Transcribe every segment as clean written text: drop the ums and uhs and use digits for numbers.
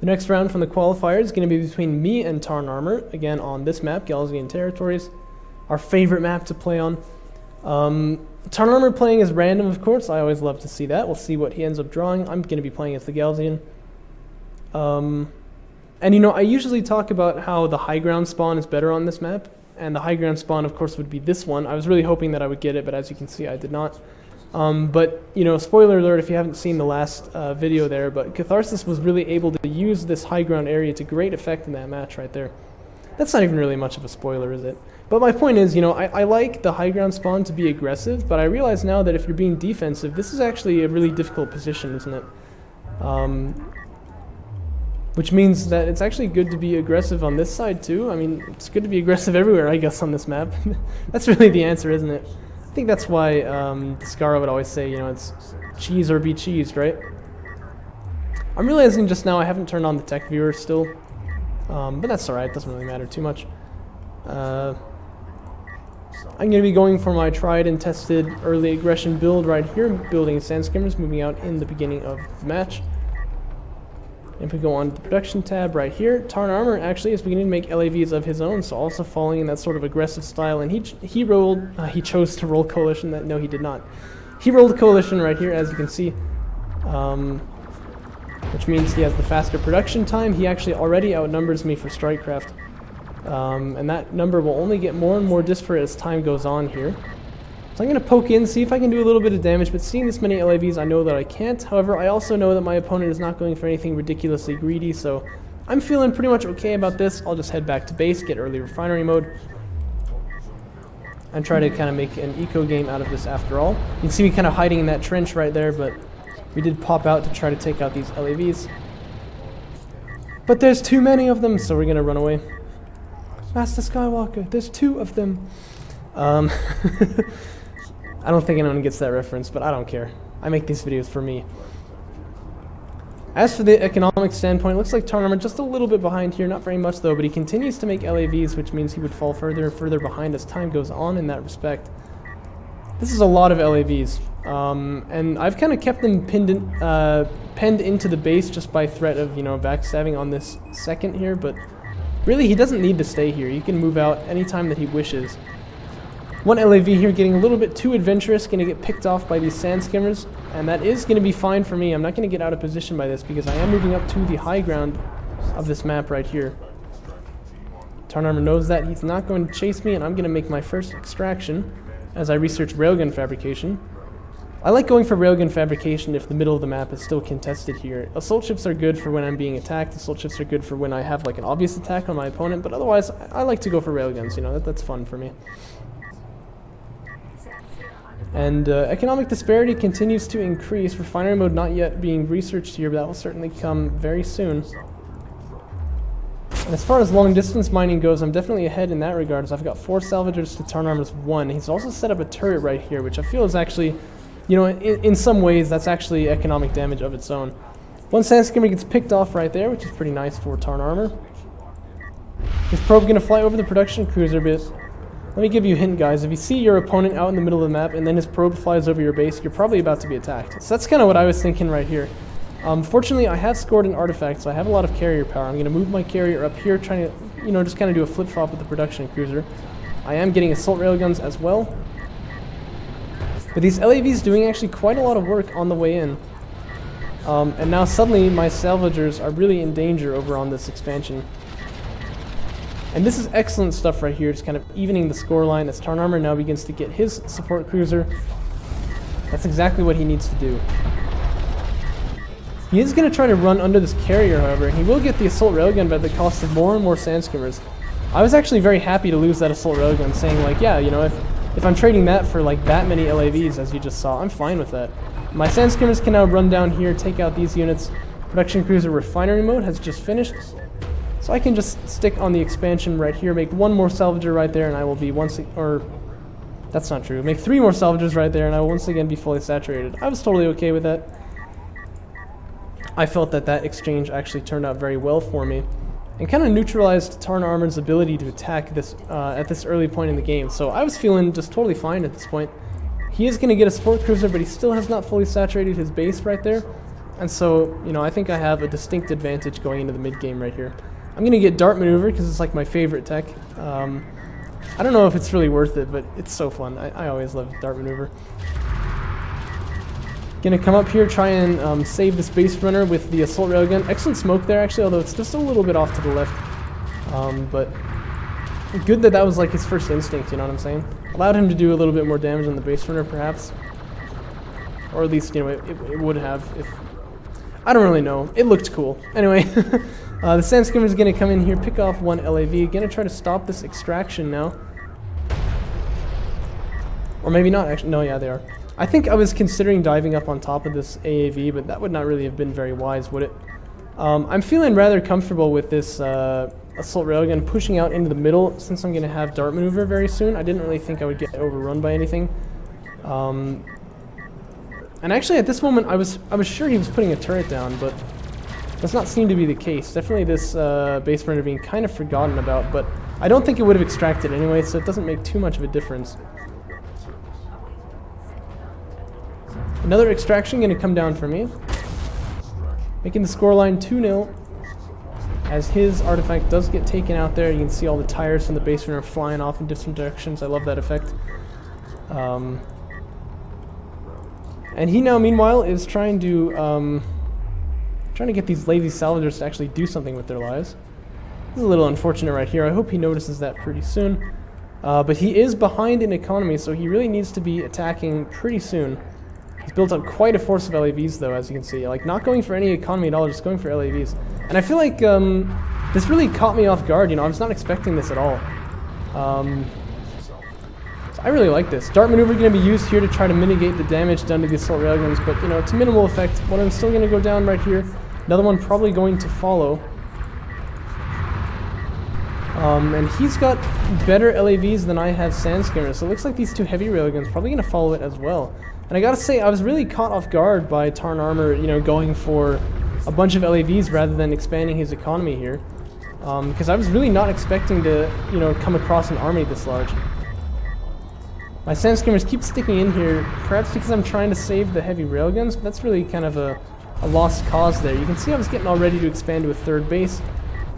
The next round from the qualifier is going to be between me and Tarnarmour, again on this map, Galzian Territories, our favorite map to play on. Tarnarmour playing as random, of course. I always love to see that. We'll see what he ends up drawing. I'm going to be playing as the Galzian. And you know, I usually talk about how the high ground spawn is better on this map, and the high ground spawn, of course, would be this one. I was really hoping that I would get it, but as you can see, I did not. But, you know, spoiler alert if you haven't seen the last video there, but Catharsis was really able to use this high ground area to great effect in that match right there. That's not even really much of a spoiler, is it? But my point is, you know, I like the high ground spawn to be aggressive, but I realize now that if you're being defensive, this is actually a really difficult position, isn't it? Which means that it's actually good to be aggressive on this side too. I mean, it's good to be aggressive everywhere, I guess, on this map. That's really the answer, isn't it? I think that's why Scara would always say, you know, it's cheese or be cheesed, right? I'm realizing just now I haven't turned on the tech viewer still, but that's alright, it doesn't really matter too much. I'm going to be going for my tried and tested early aggression build right here, building sand skimmers, moving out in the beginning of the match. If we go on to the production tab right here, Tarnarmour actually is beginning to make LAVs of his own, so also following in that sort of aggressive style. And he chose to roll coalition. No, he did not. He rolled coalition right here, as you can see, which means he has the faster production time. He actually already outnumbers me for Strikecraft, and that number will only get more and more disparate as time goes on here. So I'm going to poke in, see if I can do a little bit of damage, but seeing this many LAVs, I know that I can't. However, I also know that my opponent is not going for anything ridiculously greedy, so I'm feeling pretty much okay about this. I'll just head back to base, get early refinery mode, and try to kind of make an eco game out of this after all. You can see me kind of hiding in that trench right there, but we did pop out to try to take out these LAVs. But there's too many of them, so we're going to run away. Master Skywalker, there's 2 of them. I don't think anyone gets that reference, but I don't care. I make these videos for me. As for the economic standpoint, it looks like Tarnarmour just a little bit behind here, not very much though, but he continues to make LAVs, which means he would fall further and further behind as time goes on in that respect. This is a lot of LAVs, and I've kind of kept them penned into the base just by threat of, you know, backstabbing on this second here, but really he doesn't need to stay here. He can move out anytime that he wishes. One LAV here getting a little bit too adventurous, going to get picked off by these sand skimmers, and that is going to be fine for me. I'm not going to get out of position by this because I am moving up to the high ground of this map right here. Tarnarmour knows that. He's not going to chase me, and I'm going to make my first extraction as I research railgun fabrication. I like going for railgun fabrication if the middle of the map is still contested here. Assault ships are good for when I'm being attacked. Assault ships are good for when I have like an obvious attack on my opponent, but otherwise I like to go for railguns, you know, that's fun for me. And economic disparity continues to increase. Refinery mode not yet being researched here, but that will certainly come very soon. And as far as long distance mining goes, I'm definitely ahead in that regard, as I've got 4 salvagers to Tarnarmour's 1. He's also set up a turret right here, which I feel is actually, you know, in some ways that's actually economic damage of its own. One sand skimmer gets picked off right there, which is pretty nice for Tarnarmour. His probe going to fly over the production cruiser, but let me give you a hint, guys. If you see your opponent out in the middle of the map and then his probe flies over your base, you're probably about to be attacked. So that's kind of what I was thinking right here. Fortunately, I have scored an artifact, so I have a lot of carrier power. I'm going to move my carrier up here, trying to, you know, just kind of do a flip-flop with the production cruiser. I am getting assault railguns as well. But these LAVs doing actually quite a lot of work on the way in. And now suddenly my salvagers are really in danger over on this expansion. And this is excellent stuff right here, just kind of evening the scoreline as Tarnarmour now begins to get his support cruiser. That's exactly what he needs to do. He is going to try to run under this carrier, however, and he will get the assault railgun by the cost of more and more sand skimmers. I was actually very happy to lose that assault railgun, saying like, yeah, you know, if I'm trading that for like that many LAVs as you just saw, I'm fine with that. My sand skimmers can now run down here, take out these units. Production cruiser refinery mode has just finished. So I can just stick on the expansion right here, make 1 more salvager right there, and I will be that's not true. Make 3 more salvagers right there, and I will once again be fully saturated. I was totally okay with that. I felt that that exchange actually turned out very well for me, and kind of neutralized Tarnarmour's ability to attack this at this early point in the game. So I was feeling just totally fine at this point. He is going to get a support cruiser, but he still has not fully saturated his base right there. And so, you know, I think I have a distinct advantage going into the mid game right here. I'm going to get Dart Maneuver because it's like my favorite tech. I don't know if it's really worth it, but it's so fun. I always love Dart Maneuver. Gonna come up here, try and save this base runner with the assault railgun. Excellent smoke there, actually, although it's just a little bit off to the left. But good that that was like his first instinct, you know what I'm saying? Allowed him to do a little bit more damage on the base runner, perhaps. Or at least, you know, it would have if... I don't really know. It looked cool. Anyway, the Sand Skimmer is going to come in here, pick off one LAV. Going to try to stop this extraction now. Or maybe not, actually. No, yeah, they are. I think I was considering diving up on top of this AAV, but that would not really have been very wise, would it? I'm feeling rather comfortable with this assault railgun pushing out into the middle since I'm going to have Dart Maneuver very soon. I didn't really think I would get overrun by anything. And actually at this moment I was sure he was putting a turret down, but does not seem to be the case. Definitely this base runner being kind of forgotten about, but I don't think it would have extracted anyway, so it doesn't make too much of a difference. Another extraction going to come down for me, making the scoreline 2-0 as his artifact does get taken out there. You can see all the tires from the base runner flying off in different directions. I love that effect. And he now, meanwhile, is trying to get these lazy salvagers to actually do something with their lives. This is a little unfortunate right here. I hope he notices that pretty soon. But he is behind in economy, so he really needs to be attacking pretty soon. He's built up quite a force of LAVs, though, as you can see. Like, not going for any economy at all, just going for LAVs. And I feel like this really caught me off guard. You know, I was not expecting this at all. So I really like this. Dart Maneuver going to be used here to try to mitigate the damage done to the assault railguns, but, you know, to minimal effect. One of them still going to go down right here. Another one probably going to follow. And he's got better LAVs than I have Sand Skimmers, so it looks like these two heavy railguns probably going to follow it as well. And I gotta say, I was really caught off guard by Tarnarmour, you know, going for a bunch of LAVs rather than expanding his economy here. Because I was really not expecting to, you know, come across an army this large. My Sand Skimmers keep sticking in here, perhaps because I'm trying to save the heavy railguns, but that's really kind of a lost cause there. You can see I was getting all ready to expand to a third base,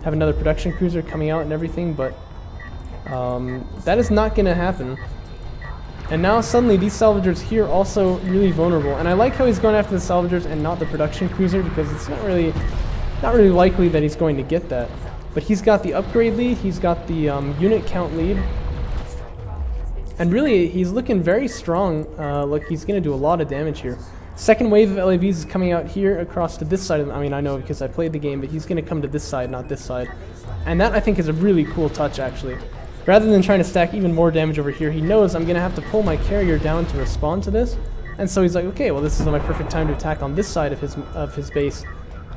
have another production cruiser coming out and everything, but that is not going to happen. And now suddenly these salvagers here also really vulnerable. And I like how he's going after the salvagers and not the production cruiser, because it's not really likely that he's going to get that. But he's got the upgrade lead, he's got the unit count lead. And really, he's looking very strong. Look, he's going to do a lot of damage here. Second wave of LAVs is coming out here across to this side of the, I mean, I know because I played the game, but he's going to come to this side, not this side. And that, I think, is a really cool touch, actually. Rather than trying to stack even more damage over here, he knows I'm going to have to pull my carrier down to respond to this. And so he's like, okay, well, this is my perfect time to attack on this side of his base.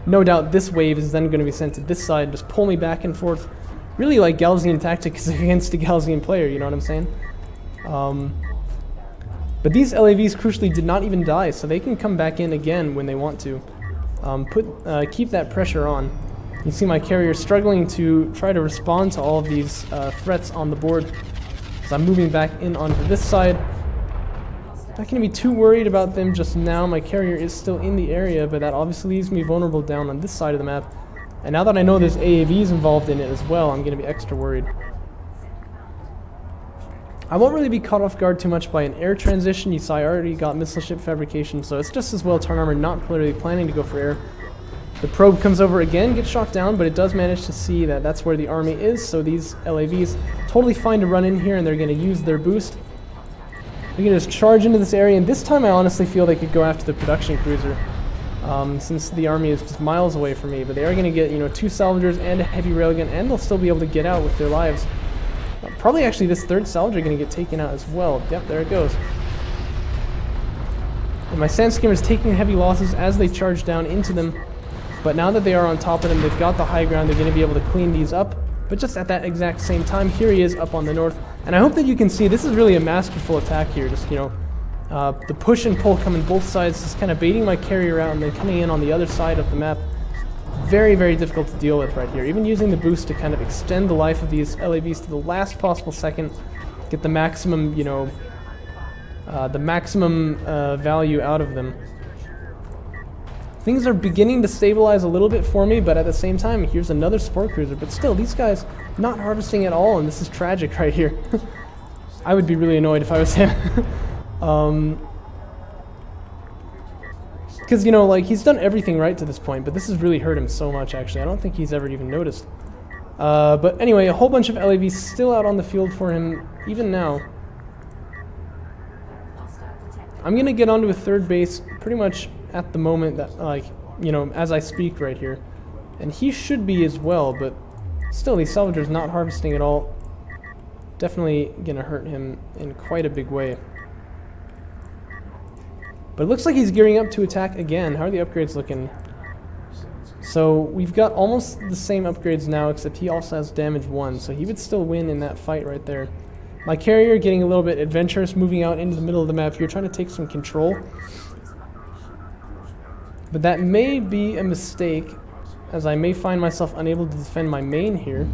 No doubt this wave is then going to be sent to this side, just pull me back and forth. Really like Galzian tactics against a Galzian player, you know what I'm saying? But these LAVs crucially did not even die, so they can come back in again when they want to. Keep that pressure on. You see my carrier struggling to try to respond to all of these threats on the board. So I'm moving back in onto this side. Not going to be too worried about them just now. My carrier is still in the area, but that obviously leaves me vulnerable down on this side of the map. And now that I know there's AAVs involved in it as well, I'm going to be extra worried. I won't really be caught off guard too much by an air transition. You saw I already got missile ship fabrication, so it's just as well Tarnarmour not really planning to go for air. The probe comes over again, gets shot down, but it does manage to see that that's where the army is, so these LAVs totally fine to run in here, and they're going to use their boost. They're going to just charge into this area, and this time I honestly feel they could go after the production cruiser, since the army is just miles away from me, but they are going to get, you know, 2 salvagers and a heavy railgun, and they'll still be able to get out with their lives. Probably actually this third salvager going to get taken out as well. Yep, there it goes. And my Sand Skimmer is taking heavy losses as they charge down into them. But now that they are on top of them, they've got the high ground, they're going to be able to clean these up. But just at that exact same time, here he is up on the north. And I hope that you can see, this is really a masterful attack here. Just, you know, the push and pull coming both sides, just kind of baiting my carrier out and then coming in on the other side of the map. Very, very difficult to deal with right here. Even using the boost to kind of extend the life of these LAVs to the last possible second, get the maximum, you know, value out of them. Things are beginning to stabilize a little bit for me, but at the same time, here's another support cruiser. But still, these guys not harvesting at all, and this is tragic right here. I would be really annoyed if I was him. Because, you know, like, he's done everything right to this point, but this has really hurt him so much, actually. I don't think he's ever even noticed. But anyway, a whole bunch of LAVs still out on the field for him, even now. I'm going to get onto a third base pretty much at the moment that, like, you know, as I speak right here. And he should be as well, but still, these salvagers not harvesting at all. Definitely going to hurt him in quite a big way. But it looks like he's gearing up to attack again. How are the upgrades looking? So we've got almost the same upgrades now, except he also has damage 1, so he would still win in that fight right there. My carrier getting a little bit adventurous, moving out into the middle of the map here, trying to take some control. But that may be a mistake, as I may find myself unable to defend my main here.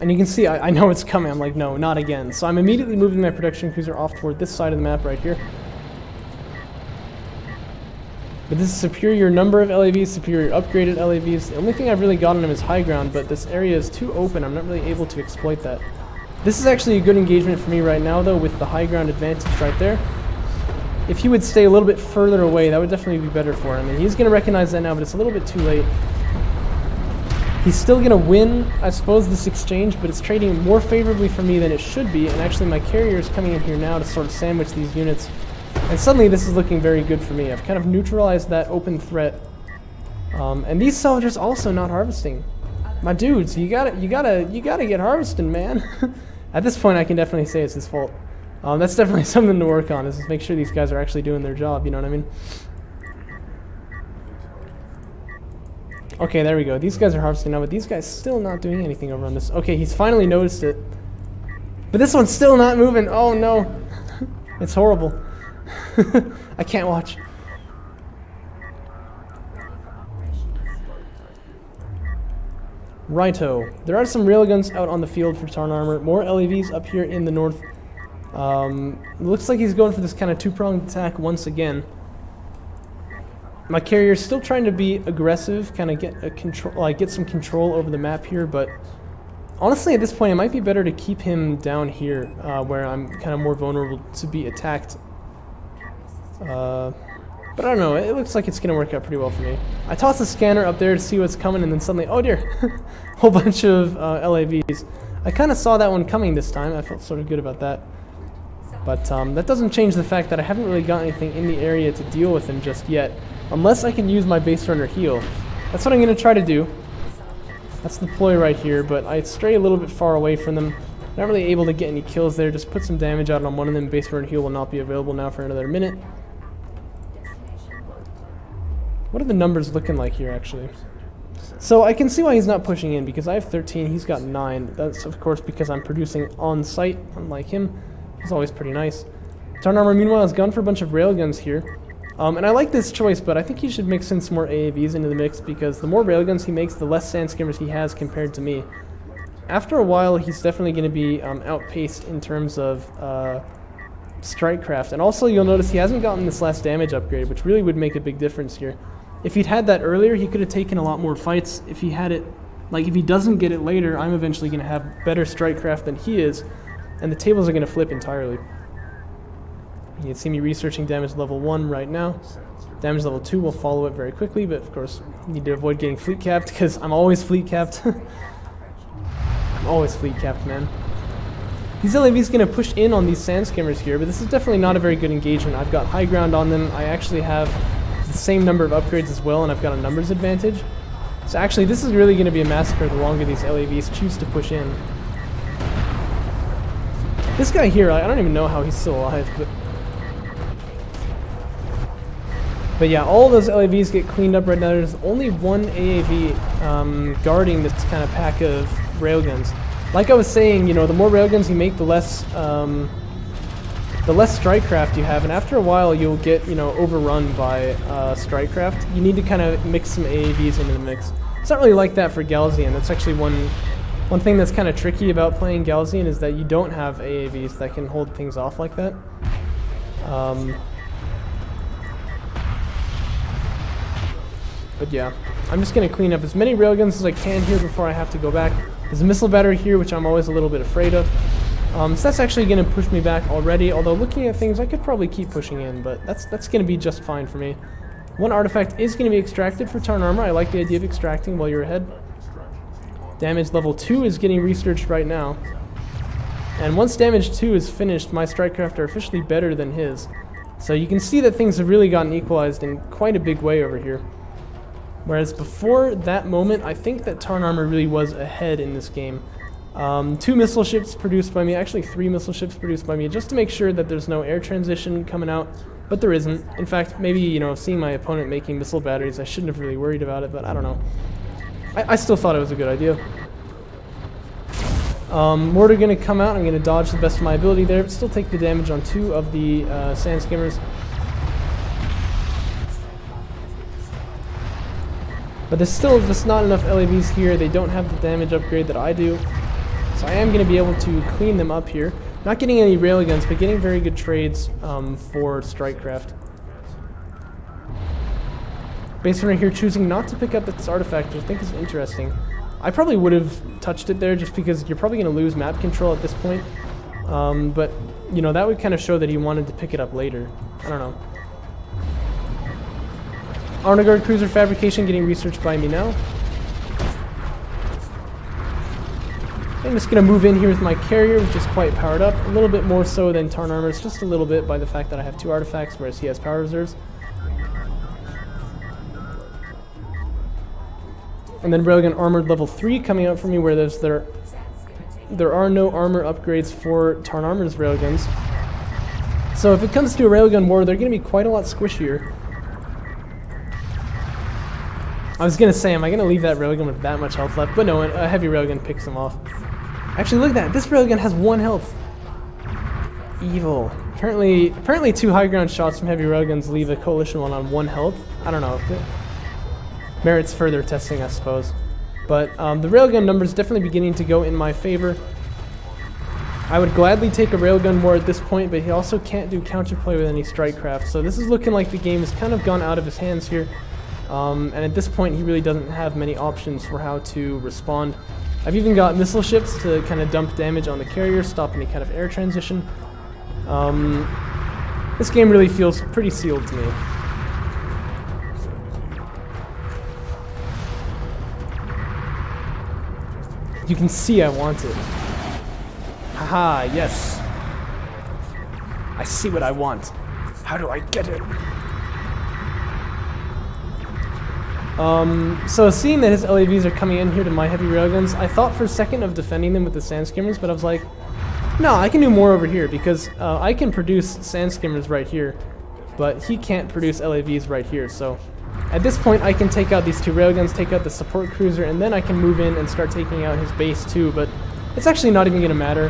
And you can see, I know it's coming. I'm like, no, not again. So I'm immediately moving my production cruiser off toward this side of the map right here. But this is superior number of LAVs, superior upgraded LAVs. The only thing I've really got on him is high ground, but this area is too open. I'm not really able to exploit that. This is actually a good engagement for me right now, though, with the high ground advantage right there. If he would stay a little bit further away, that would definitely be better for him. And he's going to recognize that now, but it's a little bit too late. He's still going to win, I suppose, this exchange, but it's trading more favorably for me than it should be, and actually my carrier is coming in here now to sort of sandwich these units. And suddenly this is looking very good for me. I've kind of neutralized that open threat. And these soldiers also not harvesting. My dudes, you gotta get harvesting, man. At this point I can definitely say it's his fault. That's definitely something to work on, is to make sure these guys are actually doing their job, you know what I mean? Okay, there we go. These guys are harvesting now, but these guys still not doing anything over on this. Okay, he's finally noticed it. But this one's still not moving. Oh, no. It's horrible. I can't watch. Righto. There are some railguns out on the field for Tarnarmour. More LAVs up here in the north. Looks like he's going for this kind of two-pronged attack once again. My carrier's still trying to be aggressive, kind of get some control over the map here, but honestly at this point it might be better to keep him down here, where I'm kind of more vulnerable to be attacked. But I don't know, it looks like it's going to work out pretty well for me. I toss the scanner up there to see what's coming, and then suddenly, oh dear, whole bunch of LAVs. I kind of saw that one coming this time. I felt sort of good about that. But that doesn't change the fact that I haven't really got anything in the area to deal with him just yet. Unless I can use my base runner heal. That's what I'm going to try to do. That's the ploy right here, but I stray a little bit far away from them. Not really able to get any kills there. Just put some damage out on one of them. Base runner heal will not be available now for another minute. What are the numbers looking like here, actually? So I can see why he's not pushing in, because I have 13, he's got 9. That's, of course, because I'm producing on-site, unlike him. He's always pretty nice. Tarnarmour, meanwhile, has gone for a bunch of railguns here. And I like this choice, but I think he should mix in some more AAVs into the mix, because the more railguns he makes, the less sand skimmers he has compared to me. After a while, he's definitely going to be outpaced in terms of strikecraft. And also, you'll notice he hasn't gotten this last damage upgrade, which really would make a big difference here. If he'd had that earlier, he could have taken a lot more fights. If he had it, like if he doesn't get it later, I'm eventually going to have better strikecraft than he is, and the tables are going to flip entirely. You can see me researching damage level 1 right now. Damage level 2 will follow it very quickly, but of course, you need to avoid getting fleet capped, because I'm always fleet capped. I'm always fleet capped, man. These LAVs going to push in on these sand skimmers here, but this is definitely not a very good engagement. I've got high ground on them. I actually have the same number of upgrades as well, and I've got a numbers advantage. So actually, this is really going to be a massacre the longer these LAVs choose to push in. This guy here, I don't even know how he's still alive, but yeah, all those LAVs get cleaned up right now. There's only one AAV guarding this kind of pack of railguns. Like I was saying, you know, the more railguns you make, the less strikecraft you have, and after a while you'll get, you know, overrun by strikecraft. You need to kind of mix some AAVs into the mix. It's not really like that for Galzian. That's actually one One thing that's kind of tricky about playing Galzian is that you don't have AAVs that can hold things off like that. But yeah, I'm just going to clean up as many railguns as I can here before I have to go back. There's a missile battery here, which I'm always a little bit afraid of. So that's actually going to push me back already, although looking at things, I could probably keep pushing in, but that's going to be just fine for me. One artifact is going to be extracted for Tarnarmour. I like the idea of extracting while you're ahead. Damage level 2 is getting researched right now. And once damage 2 is finished, my strikecraft are officially better than his. So you can see that things have really gotten equalized in quite a big way over here. Whereas before that moment, I think that Tarnarmour really was ahead in this game. 2 missile ships produced by me, actually 3 missile ships produced by me, just to make sure that there's no air transition coming out, but there isn't. In fact, maybe, you know, seeing my opponent making missile batteries, I shouldn't have really worried about it, but I don't know. I still thought it was a good idea. Mortar gonna come out, I'm gonna dodge the best of my ability there, but still take the damage on 2 of the sand skimmers. But there's still just not enough LAVs here. They don't have the damage upgrade that I do. So I am going to be able to clean them up here. Not getting any railguns, but getting very good trades for strikecraft. Base runner here choosing not to pick up this artifact, which I think is interesting. I probably would have touched it there just because you're probably going to lose map control at this point. But, you know, that would kind of show that he wanted to pick it up later. I don't know. Honor Guard Cruiser Fabrication getting researched by me now. I'm just going to move in here with my carrier, which is quite powered up. A little bit more so than Tarnarmour's, just a little bit by the fact that I have 2 artifacts, whereas he has power reserves. And then Railgun Armored level 3 coming out for me, where there are no armor upgrades for Tarnarmour's railguns. So if it comes to a railgun war, they're going to be quite a lot squishier. I was going to say, am I going to leave that railgun with that much health left? But no, a heavy railgun picks them off. Actually, look at that. This railgun has 1 health. Evil. Apparently 2 high ground shots from heavy railguns leave a coalition one on 1 health. I don't know. Merits further testing, I suppose. But the railgun number is definitely beginning to go in my favor. I would gladly take a railgun war at this point, but he also can't do counterplay with any strikecraft. So this is looking like the game has kind of gone out of his hands here. And at this point, he really doesn't have many options for how to respond. I've even got missile ships to kind of dump damage on the carrier, stop any kind of air transition. This game really feels pretty sealed to me. You can see I want it. Haha, yes. I see what I want. How do I get it? So seeing that his LAVs are coming in here to my heavy railguns, I thought for a second of defending them with the sand skimmers, but I was like, no, I can do more over here because I can produce sand skimmers right here, but he can't produce LAVs right here. So at this point, I can take out these 2 railguns, take out the support cruiser, and then I can move in and start taking out his base too, but it's actually not even going to matter.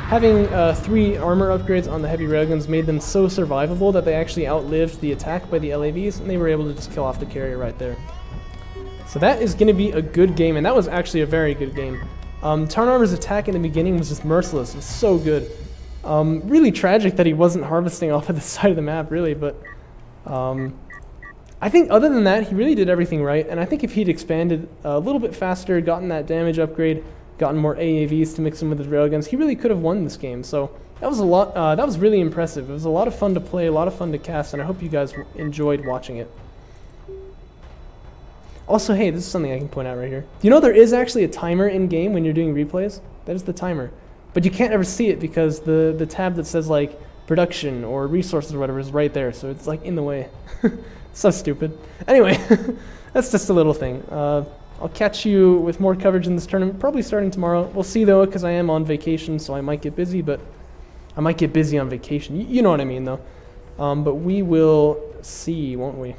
Having 3 armor upgrades on the heavy railguns made them so survivable that they actually outlived the attack by the LAVs, and they were able to just kill off the carrier right there. So that is going to be a good game, and that was actually a very good game. Tarnarmour's attack in the beginning was just merciless. It was so good. Really tragic that he wasn't harvesting off of the side of the map, really, but I think other than that, he really did everything right, and I think if he'd expanded a little bit faster, gotten that damage upgrade, gotten more AAVs to mix in with his railguns, he really could have won this game. So that was a lot. That was really impressive. It was a lot of fun to play, a lot of fun to cast, and I hope you guys enjoyed watching it. Also, hey, this is something I can point out right here. Do you know there is actually a timer in-game when you're doing replays? That is the timer. But you can't ever see it because the tab that says, like, production or resources or whatever is right there, so it's, like, in the way. So stupid. Anyway, that's just a little thing. I'll catch you with more coverage in this tournament, probably starting tomorrow. We'll see, though, because I am on vacation, so I might get busy, but I might get busy on vacation. You know what I mean, though. But we will see, won't we?